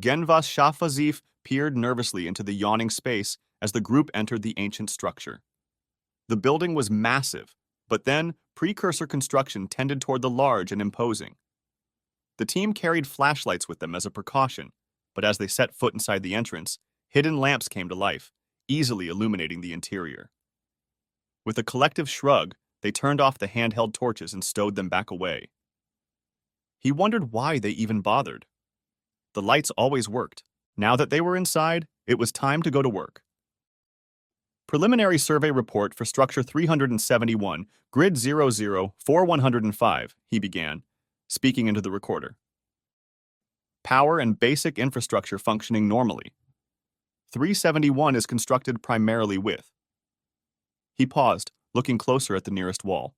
Genvas Shafazif peered nervously into the yawning space as the group entered the ancient structure. The building was massive, but then precursor construction tended toward the large and imposing. The team carried flashlights with them as a precaution, but as they set foot inside the entrance, hidden lamps came to life, easily illuminating the interior. With a collective shrug, they turned off the handheld torches and stowed them back away. He wondered why they even bothered. The lights always worked. Now that they were inside, it was time to go to work. Preliminary survey report for Structure 371, Grid 004105, he began, speaking into the recorder. Power and basic infrastructure functioning normally. 371 is constructed primarily with. He paused, looking closer at the nearest wall.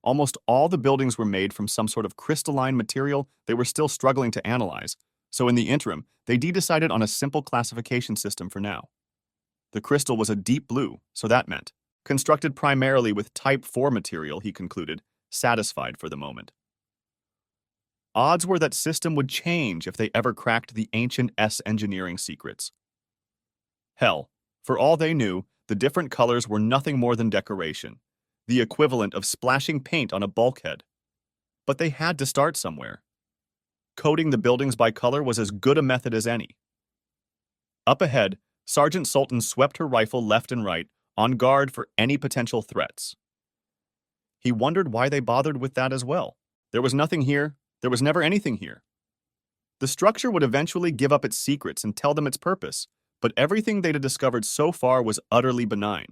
Almost all the buildings were made from some sort of crystalline material they were still struggling to analyze, so in the interim, they decided on a simple classification system for now. The crystal was a deep blue, so that meant constructed primarily with Type 4 material, he concluded, satisfied for the moment. Odds were that system would change if they ever cracked the ancient S engineering secrets. Hell, for all they knew, the different colors were nothing more than decoration, the equivalent of splashing paint on a bulkhead. But they had to start somewhere. Coding the buildings by color was as good a method as any. Up ahead, Sergeant Sultan swept her rifle left and right, on guard for any potential threats. He wondered why they bothered with that as well. There was nothing here. There was never anything here. The structure would eventually give up its secrets and tell them its purpose, but everything they'd discovered so far was utterly benign.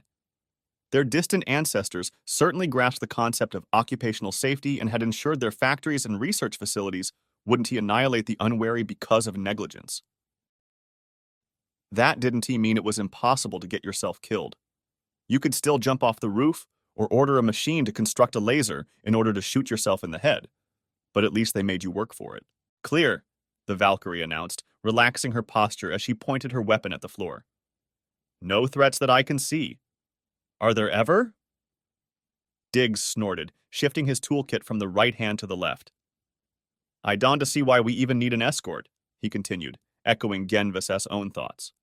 Their distant ancestors certainly grasped the concept of occupational safety and had ensured their factories and research facilities wouldn't annihilate the unwary because of negligence. That didn't mean it was impossible to get yourself killed. You could still jump off the roof or order a machine to construct a laser in order to shoot yourself in the head, but at least they made you work for it. Clear, the Valkyrie announced, relaxing her posture as she pointed her weapon at the floor. No threats that I can see. Are there ever? Diggs snorted, shifting his toolkit from the right hand to the left. I dawn to see why we even need an escort, he continued, echoing Genvas's own thoughts.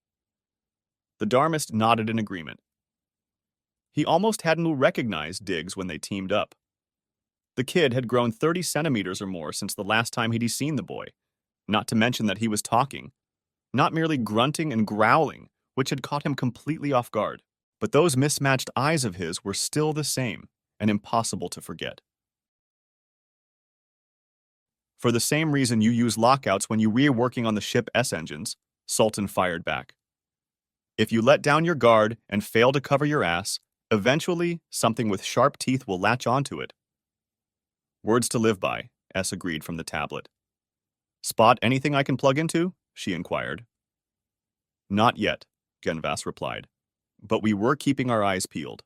The Dharmist nodded in agreement. He almost hadn't recognized Diggs when they teamed up. The kid had grown 30 centimeters or more since the last time he'd seen the boy, not to mention that he was talking, not merely grunting and growling, which had caught him completely off guard. But those mismatched eyes of his were still the same and impossible to forget. For the same reason you use lockouts when you reworking on the ship S engines, Sultan fired back. If you let down your guard and fail to cover your ass, eventually something with sharp teeth will latch onto it. Words to live by, S agreed from the tablet. Spot anything I can plug into? She inquired. Not yet, Genvas replied, but we were keeping our eyes peeled.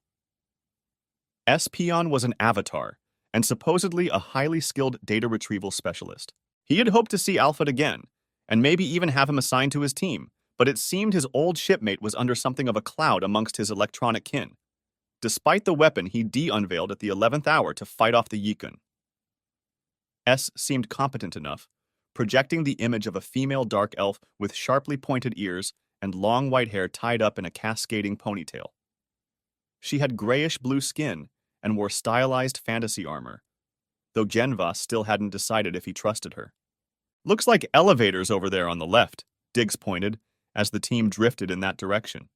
S-Peon was an avatar, and supposedly a highly skilled data retrieval specialist. He had hoped to see Alpha again, and maybe even have him assigned to his team, but it seemed his old shipmate was under something of a cloud amongst his electronic kin, despite the weapon he de-unveiled at the 11th hour to fight off the Yikun. S seemed competent enough, projecting the image of a female dark elf with sharply pointed ears and long white hair tied up in a cascading ponytail. She had grayish-blue skin and wore stylized fantasy armor, though Genvas still hadn't decided if he trusted her. Looks like elevators over there on the left, Diggs pointed, as the team drifted in that direction.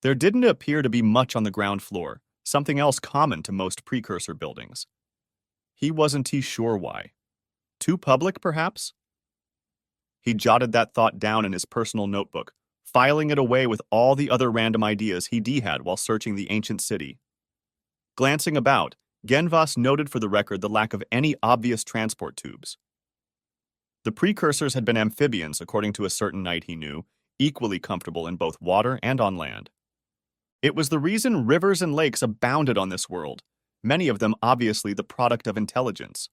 There didn't appear to be much on the ground floor, something else common to most precursor buildings. He wasn't too sure why. Too public, perhaps? He jotted that thought down in his personal notebook, filing it away with all the other random ideas he had while searching the ancient city. Glancing about, Genvas noted for the record the lack of any obvious transport tubes. The precursors had been amphibians, according to a certain knight he knew, equally comfortable in both water and on land. It was the reason rivers and lakes abounded on this world, many of them obviously the product of intelligence.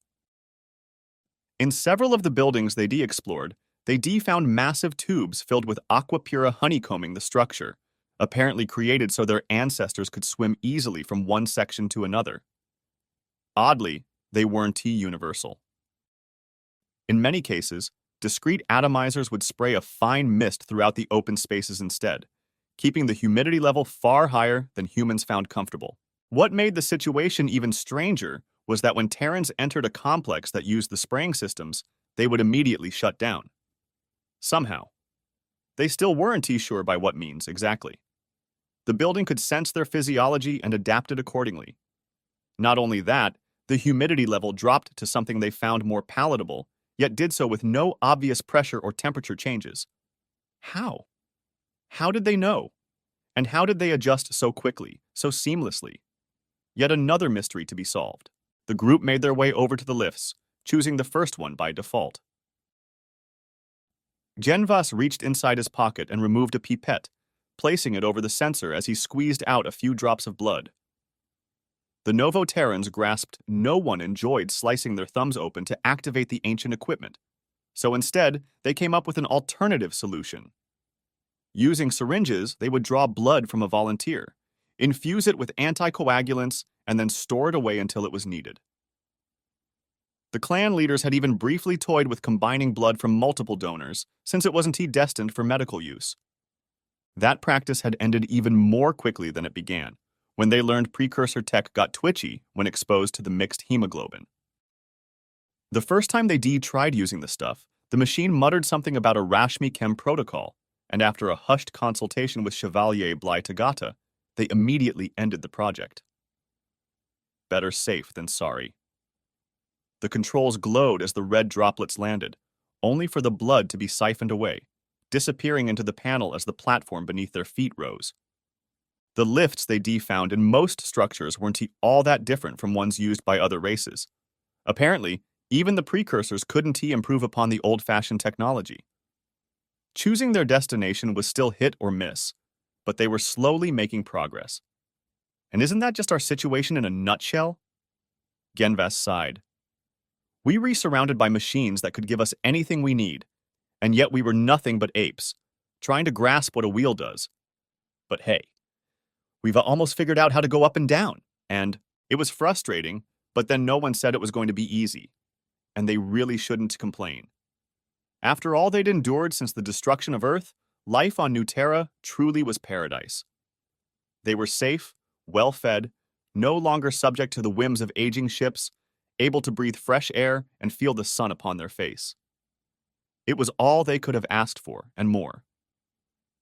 In several of the buildings they explored, they found massive tubes filled with aquapura honeycombing the structure, apparently created so their ancestors could swim easily from one section to another. Oddly, they weren't universal. In many cases, Discrete atomizers would spray a fine mist throughout the open spaces instead, keeping the humidity level far higher than humans found comfortable. What made the situation even stranger was that when Terrans entered a complex that used the spraying systems, they would immediately shut down. Somehow. They still weren't sure by what means exactly. The building could sense their physiology and adapted accordingly. Not only that, the humidity level dropped to something they found more palatable, yet did so with no obvious pressure or temperature changes. How? How did they know? And how did they adjust so quickly, so seamlessly? Yet another mystery to be solved. The group made their way over to the lifts, choosing the first one by default. Genvas reached inside his pocket and removed a pipette, placing it over the sensor as he squeezed out a few drops of blood. The Novo-Terrans grasped no one enjoyed slicing their thumbs open to activate the ancient equipment, so instead they came up with an alternative solution. Using syringes, they would draw blood from a volunteer, infuse it with anticoagulants, and then store it away until it was needed. The clan leaders had even briefly toyed with combining blood from multiple donors, since it wasn't destined for medical use. That practice had ended even more quickly than it began, when they learned precursor tech got twitchy when exposed to the mixed hemoglobin. The first time they tried using the stuff, the machine muttered something about a Rashmi Chem protocol, and after a hushed consultation with Chevalier Blytagata, they immediately ended the project. Better safe than sorry. The controls glowed as the red droplets landed, only for the blood to be siphoned away, disappearing into the panel as the platform beneath their feet rose. The lifts they found in most structures weren't all that different from ones used by other races. Apparently, even the precursors couldn't improve upon the old-fashioned technology. Choosing their destination was still hit or miss, but they were slowly making progress. And isn't that just our situation in a nutshell? Genvas sighed. We were surrounded by machines that could give us anything we need, and yet we were nothing but apes, trying to grasp what a wheel does. But hey, we've almost figured out how to go up and down, and it was frustrating, but then no one said it was going to be easy, and they really shouldn't complain. After all they'd endured since the destruction of Earth, life on New Terra truly was paradise. They were safe, well-fed, no longer subject to the whims of aging ships, able to breathe fresh air and feel the sun upon their face. It was all they could have asked for, and more.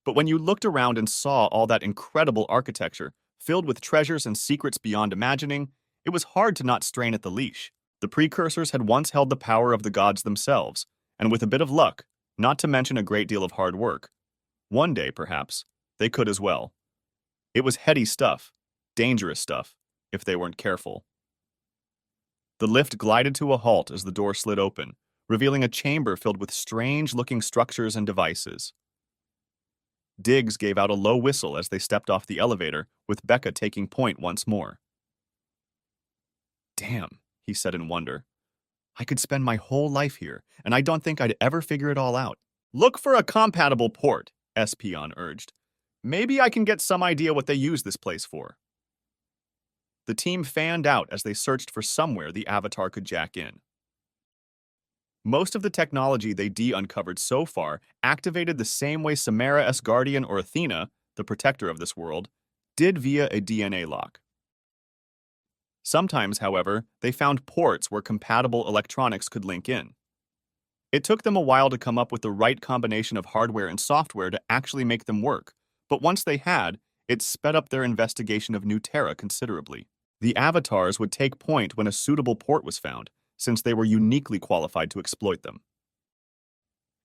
But when you looked around and saw all that incredible architecture, filled with treasures and secrets beyond imagining, it was hard to not strain at the leash. The precursors had once held the power of the gods themselves, and with a bit of luck, not to mention a great deal of hard work, one day, perhaps, they could as well. It was heady stuff, dangerous stuff, if they weren't careful. The lift glided to a halt as the door slid open, revealing a chamber filled with strange-looking structures and devices. Diggs gave out a low whistle as they stepped off the elevator, with Becca taking point once more. Damn, he said in wonder. I could spend my whole life here, and I don't think I'd ever figure it all out. Look for a compatible port, Espion urged. Maybe I can get some idea what they use this place for. The team fanned out as they searched for somewhere the Avatar could jack in. Most of the technology they uncovered so far activated the same way Samara Guardian or Athena, the protector of this world, did via a DNA lock. Sometimes, however, they found ports where compatible electronics could link in. It took them a while to come up with the right combination of hardware and software to actually make them work, but once they had, it sped up their investigation of New Terra considerably. The Avatars would take point when a suitable port was found, since they were uniquely qualified to exploit them.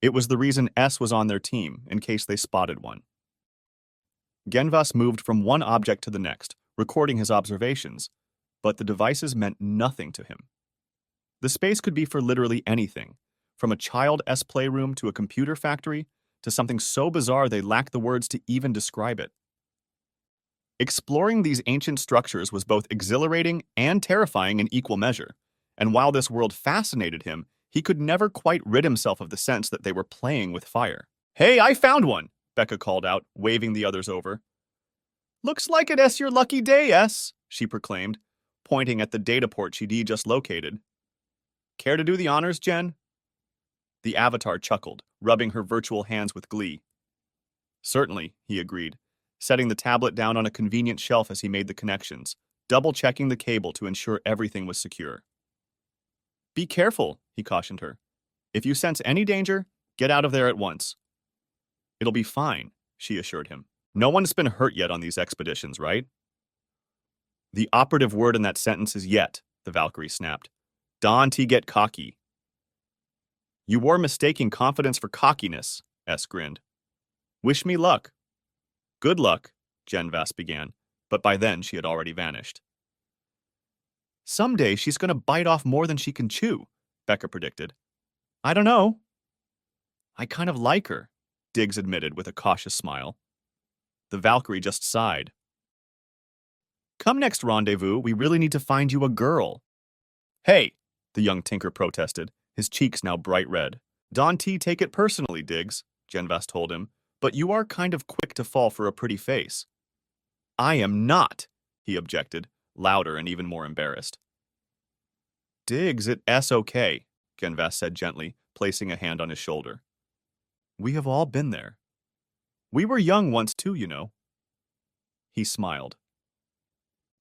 It was the reason S was on their team, in case they spotted one. Genvas moved from one object to the next, recording his observations, but the devices meant nothing to him. The space could be for literally anything, from a child S playroom to a computer factory, to something so bizarre they lacked the words to even describe it. Exploring these ancient structures was both exhilarating and terrifying in equal measure, and while this world fascinated him, he could never quite rid himself of the sense that they were playing with fire. Hey, I found one, Becca called out, waving the others over. Looks like it's your lucky day, S, she proclaimed, pointing at the data port she'd just located. Care to do the honors, Jen? The Avatar chuckled, rubbing her virtual hands with glee. Certainly, he agreed, setting the tablet down on a convenient shelf as he made the connections, double-checking the cable to ensure everything was secure. Be careful, he cautioned her. If you sense any danger, get out of there at once. It'll be fine, she assured him. No one's been hurt yet on these expeditions, right? The operative word in that sentence is yet, the Valkyrie snapped. Don't get cocky. You were mistaking confidence for cockiness, S grinned. Wish me luck. Good luck, Gen Vass began, but by then she had already vanished. Someday she's going to bite off more than she can chew, Becca predicted. I don't know. I kind of like her, Diggs admitted with a cautious smile. The Valkyrie just sighed. Come next rendezvous, we really need to find you a girl. Hey, the young tinker protested, his cheeks now bright red. Don't take it personally, Diggs, Gen Vass told him, but you are kind of quick to fall for a pretty face. I am not, he objected, louder and even more embarrassed. Diggs, it's okay, Gen Vass said gently, placing a hand on his shoulder. We have all been there. We were young once too, you know. He smiled.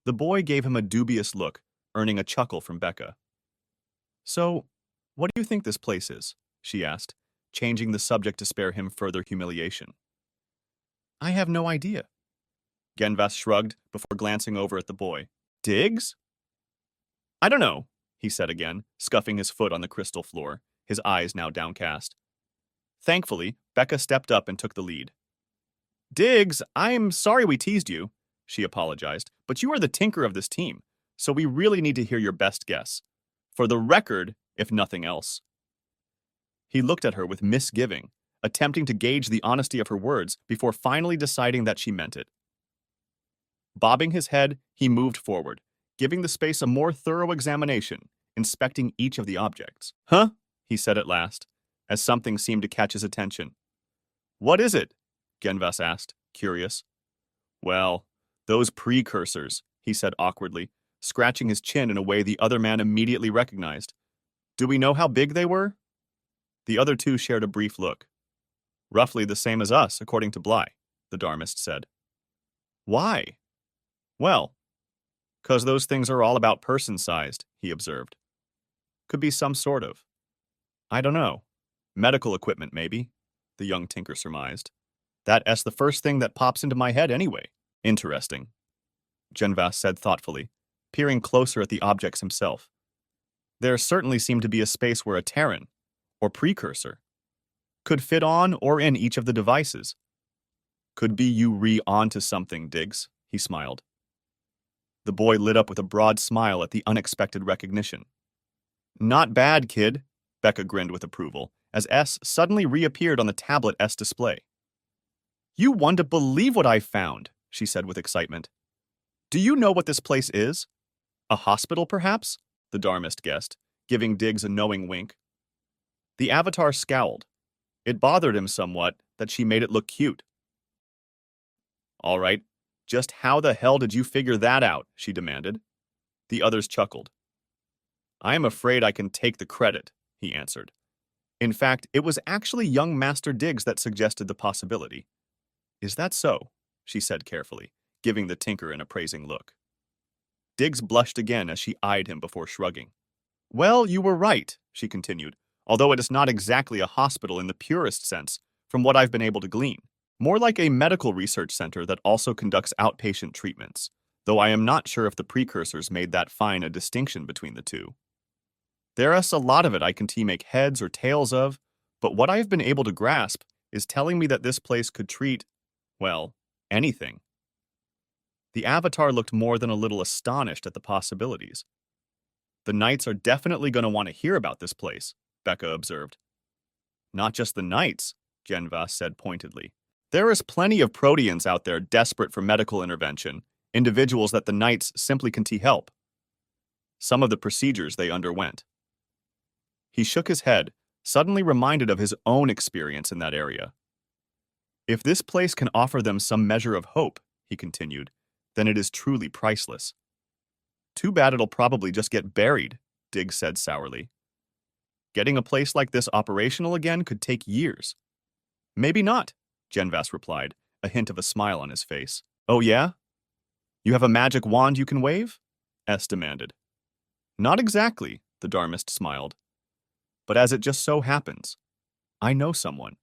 The boy gave him a dubious look, earning a chuckle from Becca. So, what do you think this place is? She asked, changing the subject to spare him further humiliation. I have no idea. Gen Vass shrugged before glancing over at the boy. Diggs? I don't know, he said again, scuffing his foot on the crystal floor, his eyes now downcast. Thankfully, Becca stepped up and took the lead. Diggs, I'm sorry we teased you, she apologized, but you are the tinker of this team, so we really need to hear your best guess. For the record, if nothing else. He looked at her with misgiving, attempting to gauge the honesty of her words before finally deciding that she meant it. Bobbing his head, he moved forward, giving the space a more thorough examination, inspecting each of the objects. Huh? He said at last, as something seemed to catch his attention. What is it? Gen Vass asked, curious. Well, those precursors, he said awkwardly, scratching his chin in a way the other man immediately recognized. Do we know how big they were? The other two shared a brief look. Roughly the same as us, according to Bly, the Dharmist said. Why? Well, 'cause those things are all about person-sized, he observed. Could be some sort of. I don't know. Medical equipment, maybe, the young tinker surmised. That's the first thing that pops into my head anyway. Interesting, Gen Vass said thoughtfully, peering closer at the objects himself. There certainly seemed to be a space where a Terran, or precursor, could fit on or in each of the devices. Could be you onto something, Diggs, he smiled. The boy lit up with a broad smile at the unexpected recognition. Not bad, kid, Becca grinned with approval, as S suddenly reappeared on the tablet S display. You wouldn't believe what I found, she said with excitement. Do you know what this place is? A hospital, perhaps? The Dharmist guessed, giving Diggs a knowing wink. The Avatar scowled. It bothered him somewhat that she made it look cute. All right, just how the hell did you figure that out? She demanded. The others chuckled. I am afraid I can take the credit, he answered. In fact, it was actually young Master Diggs that suggested the possibility. Is that so? She said carefully, giving the tinker an appraising look. Diggs blushed again as she eyed him before shrugging. Well, you were right, she continued, although it is not exactly a hospital in the purest sense, from what I've been able to glean. More like a medical research center that also conducts outpatient treatments, though I am not sure if the precursors made that fine a distinction between the two. There's a lot of it I can make heads or tails of, but what I have been able to grasp is telling me that this place could treat, well, anything. The Avatar looked more than a little astonished at the possibilities. The Knights are definitely going to want to hear about this place, Becca observed. Not just the Knights, Gen Vass said pointedly. There is plenty of Proteans out there desperate for medical intervention, individuals that the Knights simply can't help. Some of the procedures they underwent. He shook his head, suddenly reminded of his own experience in that area. If this place can offer them some measure of hope, he continued, then it is truly priceless. Too bad it'll probably just get buried, Diggs said sourly. Getting a place like this operational again could take years. Maybe not, Genvas replied, a hint of a smile on his face. Oh yeah? You have a magic wand you can wave? S demanded. Not exactly, the Dharmist smiled. But as it just so happens, I know someone.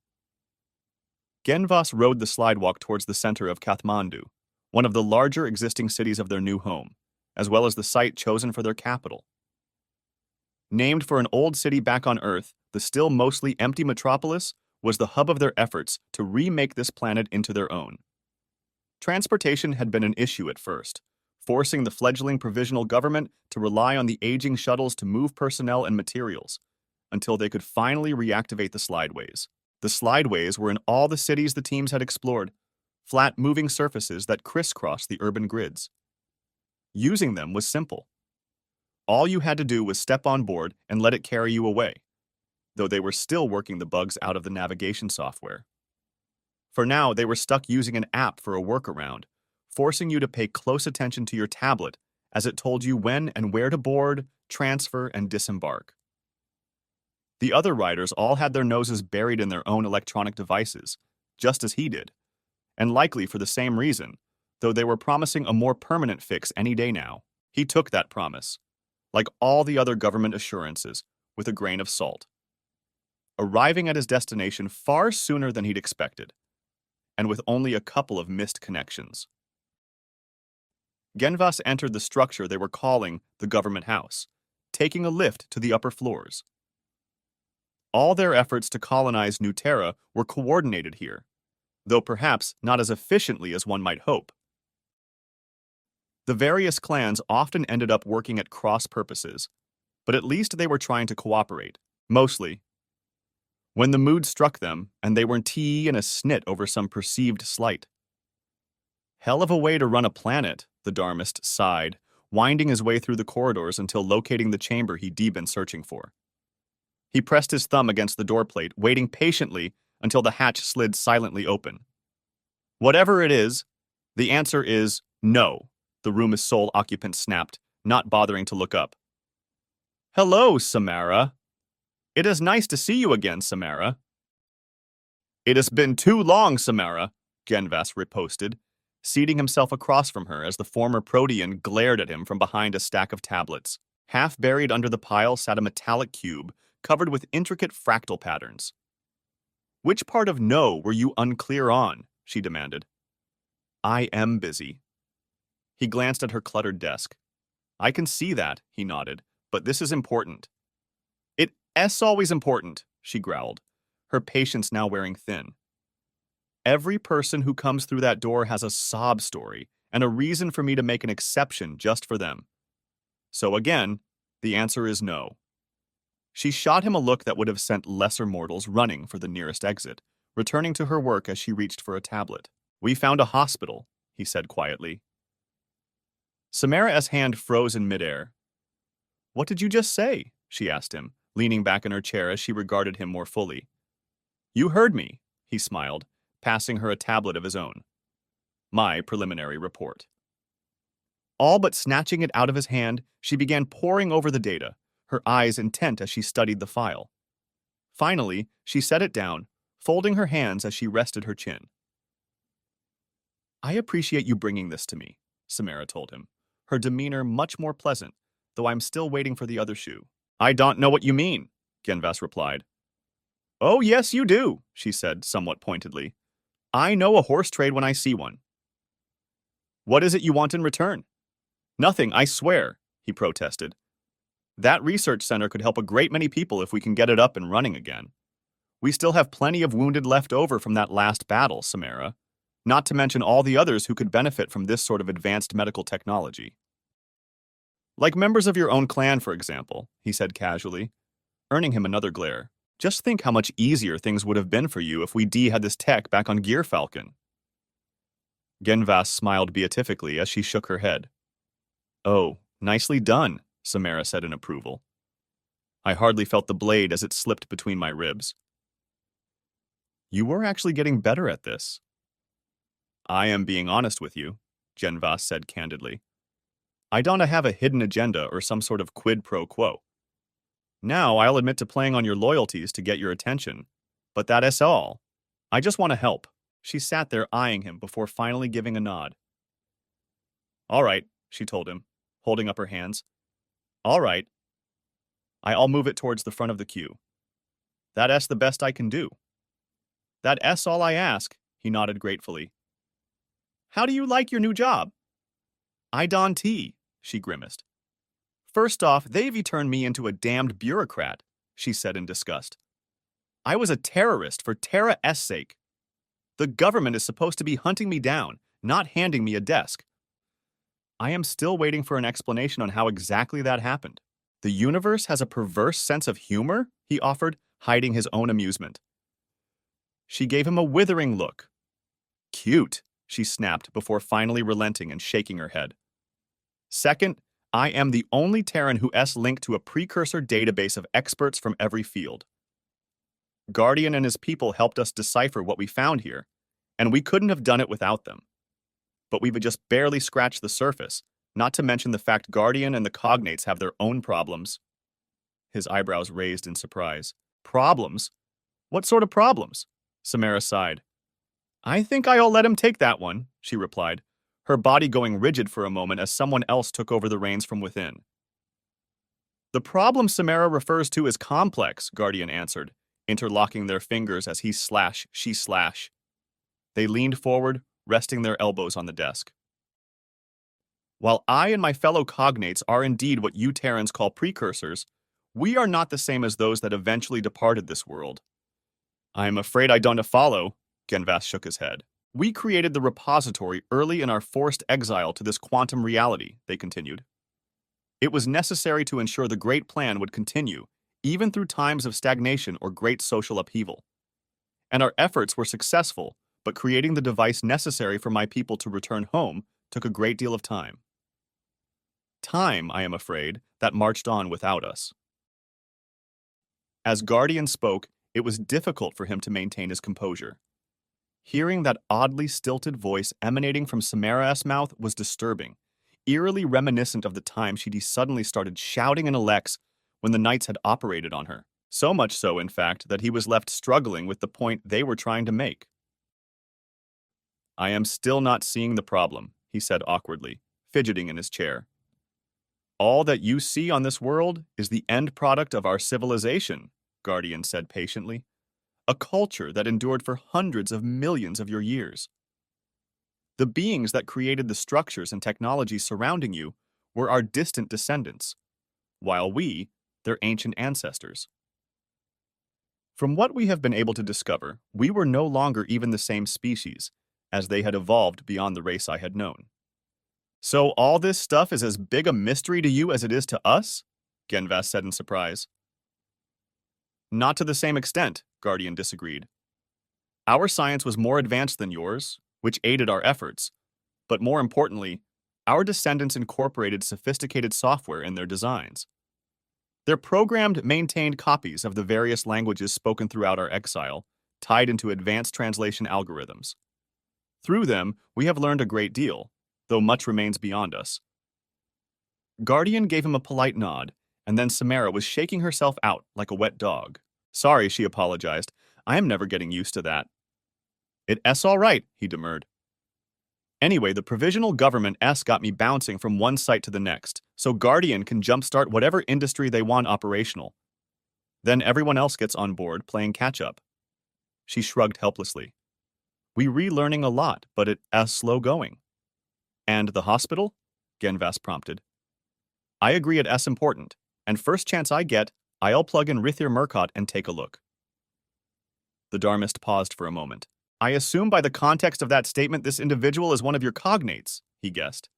Genvas rode the slidewalk towards the center of Kathmandu, one of the larger existing cities of their new home, as well as the site chosen for their capital. Named for an old city back on Earth, the still mostly empty metropolis was the hub of their efforts to remake this planet into their own. Transportation had been an issue at first, forcing the fledgling provisional government to rely on the aging shuttles to move personnel and materials, until they could finally reactivate the slideways. The slideways were in all the cities the teams had explored, flat moving surfaces that crisscrossed the urban grids. Using them was simple. All you had to do was step on board and let it carry you away, though they were still working the bugs out of the navigation software. For now, they were stuck using an app for a workaround, forcing you to pay close attention to your tablet as it told you when and where to board, transfer, and disembark. The other riders all had their noses buried in their own electronic devices, just as he did, and likely for the same reason, though they were promising a more permanent fix any day now. He took that promise, like all the other government assurances, with a grain of salt, arriving at his destination far sooner than he'd expected, and with only a couple of missed connections. Genvas entered the structure they were calling the government house, taking a lift to the upper floors. All their efforts to colonize New Terra were coordinated here, though perhaps not as efficiently as one might hope. The various clans often ended up working at cross purposes, but at least they were trying to cooperate, mostly. When the mood struck them, and they were in tea and a snit over some perceived slight. Hell of a way to run a planet, the Dharmist sighed, winding his way through the corridors until locating the chamber he'd been searching for. He pressed his thumb against the doorplate, waiting patiently until the hatch slid silently open. Whatever it is, the answer is no, the room's sole occupant snapped, not bothering to look up. Hello, Samara. It is nice to see you again, Samara. It has been too long, Samara, Genvas riposted, seating himself across from her as the former Protean glared at him from behind a stack of tablets. Half buried under the pile sat a metallic cube covered with intricate fractal patterns. Which part of no were you unclear on? She demanded. I am busy. He glanced at her cluttered desk. I can see that, he nodded, but this is important. It's always important, she growled, her patience now wearing thin. Every person who comes through that door has a sob story and a reason for me to make an exception just for them. So again, the answer is no. She shot him a look that would have sent lesser mortals running for the nearest exit, returning to her work as she reached for a tablet. We found a hospital, he said quietly. Samara's hand froze in midair. What did you just say? She asked him, leaning back in her chair as she regarded him more fully. You heard me, he smiled, passing her a tablet of his own. My preliminary report. All but snatching it out of his hand, she began poring over the data, her eyes intent as she studied the file. Finally, she set it down, folding her hands as she rested her chin. I appreciate you bringing this to me, Samara told him, her demeanor much more pleasant, though I'm still waiting for the other shoe. I don't know what you mean, Genvas replied. Oh, yes, you do, she said, somewhat pointedly. I know a horse trade when I see one. What is it you want in return? Nothing, I swear, he protested. That research center could help a great many people if we can get it up and running again. We still have plenty of wounded left over from that last battle, Samara, not to mention all the others who could benefit from this sort of advanced medical technology. Like members of your own clan, for example, he said casually, earning him another glare. Just think how much easier things would have been for you if we had this tech back on Gear Falcon. Genvas smiled beatifically as she shook her head. Oh, nicely done, Samara said in approval. I hardly felt the blade as it slipped between my ribs. You were actually getting better at this. I am being honest with you, Genvas said candidly. I don't have a hidden agenda or some sort of quid pro quo. Now I'll admit to playing on your loyalties to get your attention. But that is all. I just want to help. She sat there eyeing him before finally giving a nod. All right, she told him, holding up her hands. All right. I'll move it towards the front of the queue. That's the best I can do. That's all I ask, he nodded gratefully. How do you like your new job? I don tea, she grimaced. First off, they've turned me into a damned bureaucrat, she said in disgust. I was a terrorist for Terra S sake. The government is supposed to be hunting me down, not handing me a desk. I am still waiting for an explanation on how exactly that happened. The universe has a perverse sense of humor, he offered, hiding his own amusement. She gave him a withering look. Cute, she snapped before finally relenting and shaking her head. Second, I am the only Terran who is linked to a precursor database of experts from every field. Guardian and his people helped us decipher what we found here, and we couldn't have done it without them. But we've just barely scratched the surface, not to mention the fact Guardian and the cognates have their own problems. His eyebrows raised in surprise. Problems? What sort of problems? Samara sighed. I think I'll let him take that one, she replied, her body going rigid for a moment as someone else took over the reins from within. The problem Samara refers to is complex, Guardian answered, interlocking their fingers as he slash, she slash. They leaned forward, resting their elbows on the desk. While I and my fellow cognates are indeed what you Terrans call precursors, we are not the same as those that eventually departed this world. I am afraid I don't follow, Genvas shook his head. We created the repository early in our forced exile to this quantum reality, they continued. It was necessary to ensure the Great Plan would continue, even through times of stagnation or great social upheaval. And our efforts were successful, but creating the device necessary for my people to return home took a great deal of time. Time, I am afraid, that marched on without us. As Guardian spoke, it was difficult for him to maintain his composure. Hearing that oddly stilted voice emanating from Samara's mouth was disturbing, eerily reminiscent of the time she'd suddenly started shouting in Alex when the Knights had operated on her. So much so, in fact, that he was left struggling with the point they were trying to make. I am still not seeing the problem, he said awkwardly, fidgeting in his chair. All that you see on this world is the end product of our civilization, Guardian said patiently. A culture that endured for hundreds of millions of your years. The beings that created the structures and technology surrounding you were our distant descendants, while we, their ancient ancestors. From what we have been able to discover, we were no longer even the same species, as they had evolved beyond the race I had known. So all this stuff is as big a mystery to you as it is to us? Genvas said in surprise. Not to the same extent, Guardian disagreed. Our science was more advanced than yours, which aided our efforts, but more importantly, our descendants incorporated sophisticated software in their designs. Their programmed, maintained copies of the various languages spoken throughout our exile, tied into advanced translation algorithms. Through them, we have learned a great deal, though much remains beyond us. Guardian gave him a polite nod, and then Samara was shaking herself out like a wet dog. Sorry, she apologized. I am never getting used to that. It's all right, he demurred. Anyway, the provisional government got me bouncing from one site to the next, so Guardian can jumpstart whatever industry they want operational. Then everyone else gets on board playing catch-up. She shrugged helplessly. We relearning a lot, but it's slow going. And the hospital? Genvas prompted. I agree it's important, and first chance I get, I'll plug in Rithir Murkot and take a look. The Dharmist paused for a moment. I assume by the context of that statement this individual is one of your cognates, he guessed.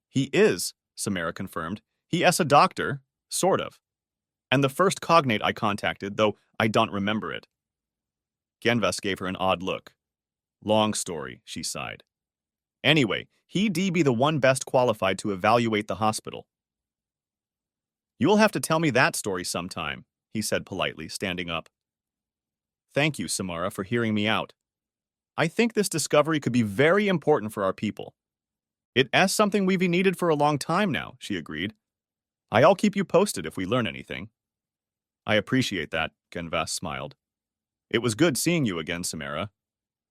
He is, Samara confirmed. He is a doctor, sort of. And the first cognate I contacted, though I don't remember it. Genvas gave her an odd look. Long story, she sighed. Anyway, he be the one best qualified to evaluate the hospital. You'll have to tell me that story sometime, he said politely, standing up. Thank you, Samara, for hearing me out. I think this discovery could be very important for our people. It's something we've needed for a long time now, she agreed. I'll keep you posted if we learn anything. I appreciate that, Genvas smiled. It was good seeing you again, Samara.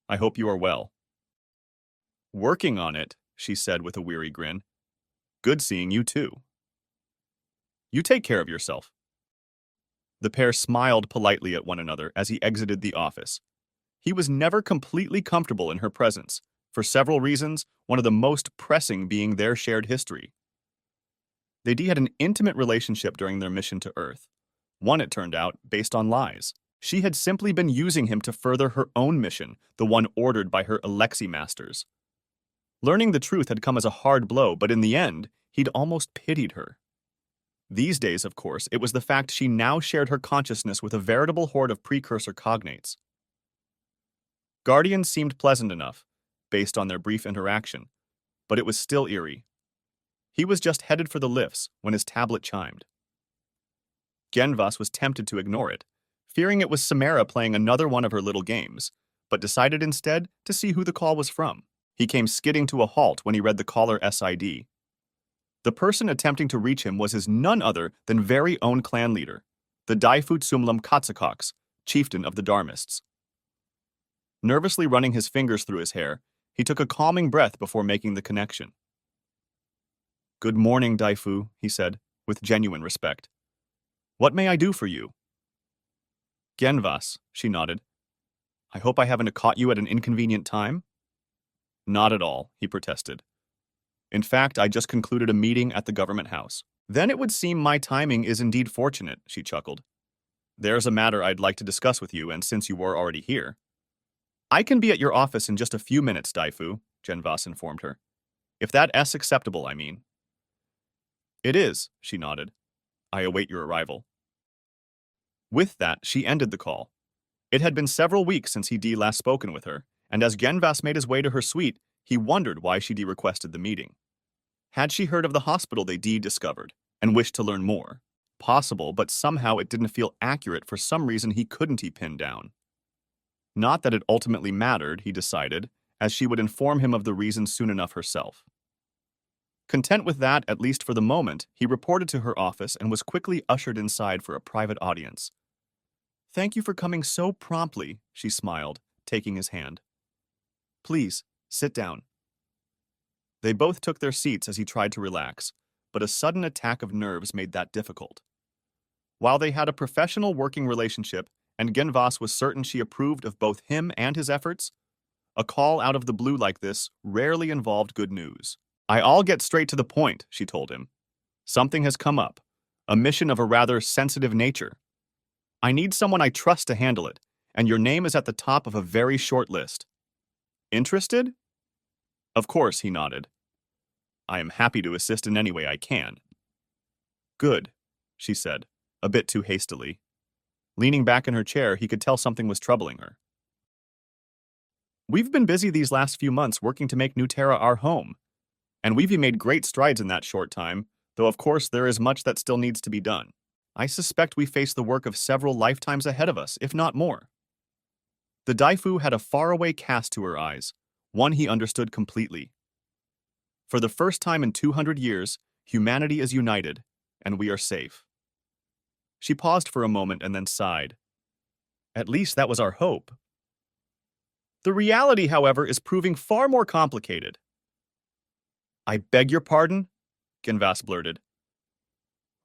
I hope you are well. Working on it, she said with a weary grin. Good seeing you too. You take care of yourself. The pair smiled politely at one another as he exited the office. He was never completely comfortable in her presence, for several reasons, one of the most pressing being their shared history. They had an intimate relationship during their mission to Earth. One, it turned out, based on lies. She had simply been using him to further her own mission, the one ordered by her Alexi masters. Learning the truth had come as a hard blow, but in the end, he'd almost pitied her. These days, of course, it was the fact she now shared her consciousness with a veritable horde of precursor cognates. Guardians seemed pleasant enough, based on their brief interaction, but it was still eerie. He was just headed for the lifts when his tablet chimed. Genvas was tempted to ignore it, fearing it was Samara playing another one of her little games, but decided instead to see who the call was from. He came skidding to a halt when he read the caller SID. The person attempting to reach him was his none other than very own clan leader, the Daifutsumlam Katsakox, chieftain of the Dharmists. Nervously running his fingers through his hair, he took a calming breath before making the connection. Good morning, Daifu, he said, with genuine respect. What may I do for you? Genvas, she nodded. I hope I haven't caught you at an inconvenient time? Not at all, he protested. In fact, I just concluded a meeting at the government house. Then it would seem my timing is indeed fortunate, she chuckled. There's a matter I'd like to discuss with you, and since you were already here. I can be at your office in just a few minutes, Daifu, Genvas informed her. If that's acceptable, I mean. It is, she nodded. I await your arrival. With that, she ended the call. It had been several weeks since he'd last spoken with her, and as Genvas made his way to her suite, he wondered why she'd requested the meeting. Had she heard of the hospital they discovered, and wished to learn more? Possible, but somehow it didn't feel accurate for some reason he couldn't pin down. Not that it ultimately mattered, he decided, as she would inform him of the reason soon enough herself. Content with that, at least for the moment, he reported to her office and was quickly ushered inside for a private audience. Thank you for coming so promptly, she smiled, taking his hand. Please, sit down. They both took their seats as he tried to relax, but a sudden attack of nerves made that difficult. While they had a professional working relationship, and Genvas was certain she approved of both him and his efforts, a call out of the blue like this rarely involved good news. I'll get straight to the point, she told him. Something has come up, a mission of a rather sensitive nature. I need someone I trust to handle it, and your name is at the top of a very short list. Interested? Of course, he nodded. I am happy to assist in any way I can. Good, she said, a bit too hastily. Leaning back in her chair, he could tell something was troubling her. We've been busy these last few months working to make New Terra our home, and we've made great strides in that short time, though of course there is much that still needs to be done. I suspect we face the work of several lifetimes ahead of us, if not more. The Daifu had a faraway cast to her eyes, one he understood completely. For the first time in 200 years, humanity is united, and we are safe. She paused for a moment and then sighed. At least that was our hope. The reality, however, is proving far more complicated. I beg your pardon? Genvas blurted.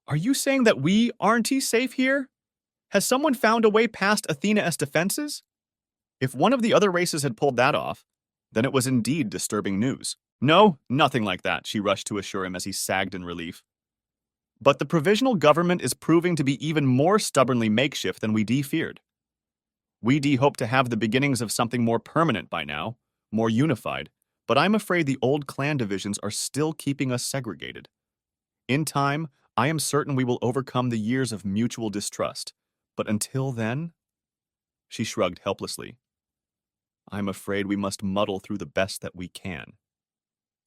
Are you saying that we aren't safe here? Has someone found a way past Athena's defenses? If one of the other races had pulled that off, then it was indeed disturbing news. No, nothing like that, she rushed to assure him as he sagged in relief. But the provisional government is proving to be even more stubbornly makeshift than we feared. We hope to have the beginnings of something more permanent by now, more unified, but I'm afraid the old clan divisions are still keeping us segregated. In time, I am certain we will overcome the years of mutual distrust, but until then? She shrugged helplessly. I'm afraid we must muddle through the best that we can.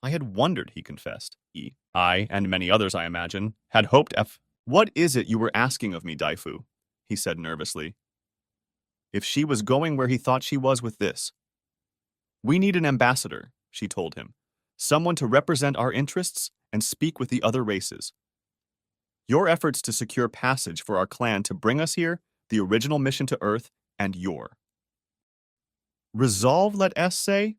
I had wondered, he confessed. I, and many others I imagine, had hoped What is it you were asking of me, Daifu? He said nervously. If she was going where he thought she was with this. We need an ambassador, she told him. Someone to represent our interests and speak with the other races. Your efforts to secure passage for our clan to bring us here, the original mission to Earth, and your resolve, let S say,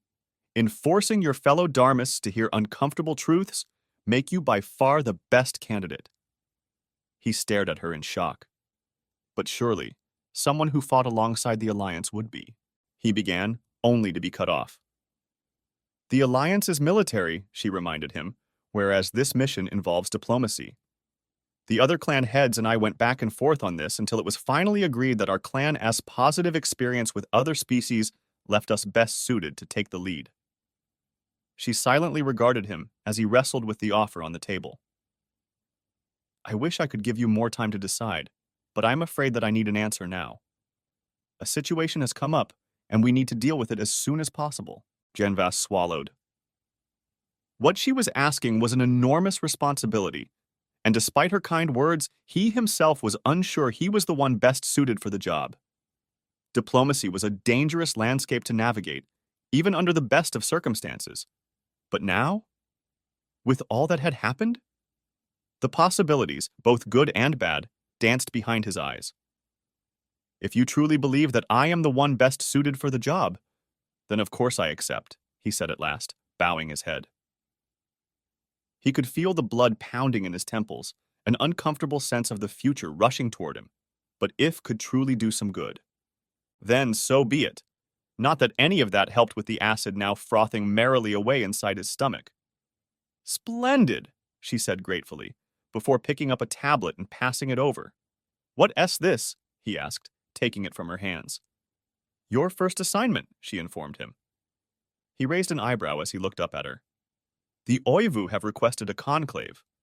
in forcing your fellow Dharmists to hear uncomfortable truths, make you by far the best candidate. He stared at her in shock. But surely, someone who fought alongside the Alliance would be. He began, only to be cut off. The Alliance is military, she reminded him, whereas this mission involves diplomacy. The other clan heads and I went back and forth on this until it was finally agreed that our clan's positive experience with other species left us best suited to take the lead. She silently regarded him as he wrestled with the offer on the table. I wish I could give you more time to decide, but I'm afraid that I need an answer now. A situation has come up, and we need to deal with it as soon as possible. Genvas swallowed. What she was asking was an enormous responsibility, and despite her kind words, he himself was unsure he was the one best suited for the job. Diplomacy was a dangerous landscape to navigate, even under the best of circumstances. But now? With all that had happened? The possibilities, both good and bad, danced behind his eyes. If you truly believe that I am the one best suited for the job, then of course I accept, he said at last, bowing his head. He could feel the blood pounding in his temples, an uncomfortable sense of the future rushing toward him. But if could truly do some good, then so be it. Not that any of that helped with the acid now frothing merrily away inside his stomach. Splendid, she said gratefully, before picking up a tablet and passing it over. What's this? He asked, taking it from her hands. Your first assignment, she informed him. He raised an eyebrow as he looked up at her. The Oivu have requested a conclave,